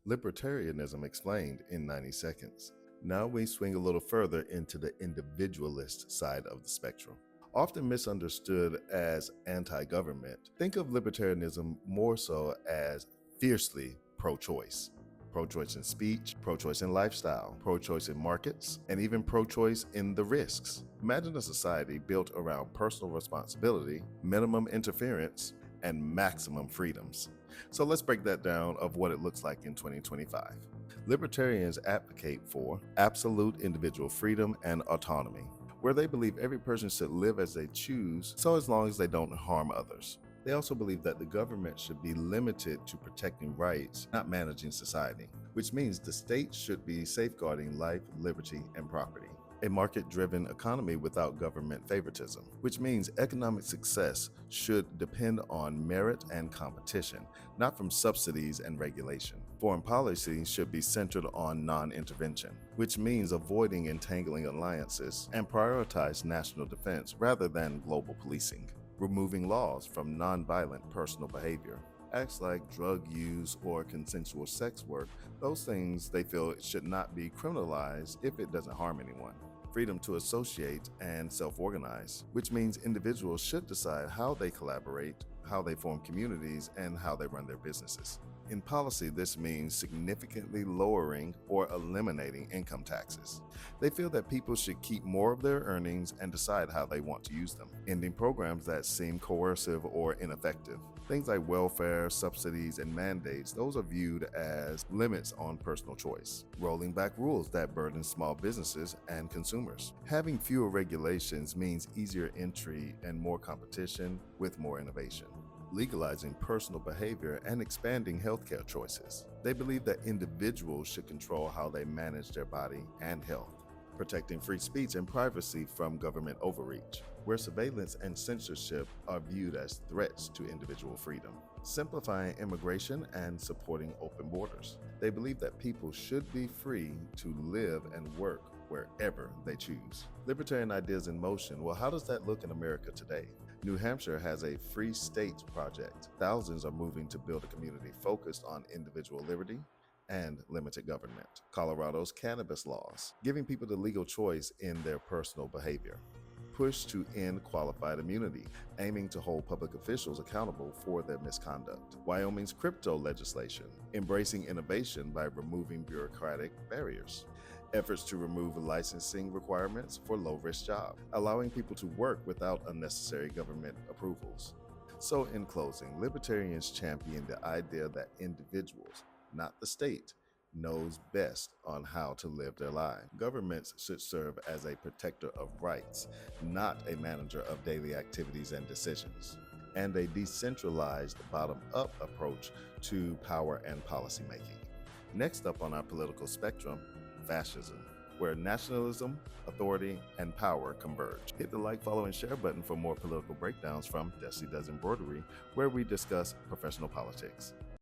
Libertarianism explained in 90 seconds. Now we swing a little further into the individualist side of the spectrum. Often misunderstood as anti-government, think of libertarianism more so as fiercely pro-choice. Pro-choice in speech, pro-choice in lifestyle, pro-choice in markets, and even pro-choice in the risks. Imagine a society built around personal responsibility, minimum interference, and maximum freedoms. So let's break that down of what it looks like in 2025. Libertarians advocate for absolute individual freedom and autonomy, where they believe every person should live as they choose, so as long as they don't harm others. They also believe that the government should be limited to protecting rights, not managing society, which means the state should be safeguarding life, liberty, and property. A market-driven economy without government favoritism, which means economic success should depend on merit and competition, not from subsidies and regulation. Foreign policy should be centered on non-intervention, which means avoiding entangling alliances and prioritize national defense rather than global policing. Removing laws from nonviolent personal behavior. Acts like drug use or consensual sex work, those things they feel should not be criminalized if it doesn't harm anyone. Freedom to associate and self-organize, which means individuals should decide how they collaborate, how they form communities, and how they run their businesses. In policy, this means significantly lowering or eliminating income taxes. They feel that people should keep more of their earnings and decide how they want to use them. Ending programs that seem coercive or ineffective. Things like welfare, subsidies, and mandates, those are viewed as limits on personal choice. Rolling back rules that burden small businesses and consumers. Having fewer regulations means easier entry and more competition with more innovation. Legalizing personal behavior and expanding healthcare choices. They believe that individuals should control how they manage their body and health. Protecting free speech and privacy from government overreach, where surveillance and censorship are viewed as threats to individual freedom. Simplifying immigration and supporting open borders. They believe that people should be free to live and work wherever they choose. Libertarian ideas in motion. Well, how does that look in America today? New Hampshire has a free states project. Thousands are moving to build a community focused on individual liberty and limited government. Colorado's cannabis laws, giving people the legal choice in their personal behavior. Push to end qualified immunity, aiming to hold public officials accountable for their misconduct. Wyoming's crypto legislation, embracing innovation by removing bureaucratic barriers. Efforts to remove licensing requirements for low-risk jobs, allowing people to work without unnecessary government approvals. So in closing, libertarians champion the idea that individuals, not the state, knows best on how to live their lives. Governments should serve as a protector of rights, not a manager of daily activities and decisions, and a decentralized bottom-up approach to power and policymaking. Next up on our political spectrum, fascism, where nationalism, authority, and power converge. Hit the like, follow, and share button for more political breakdowns from Desi Does Embroidery, where we discuss professional politics.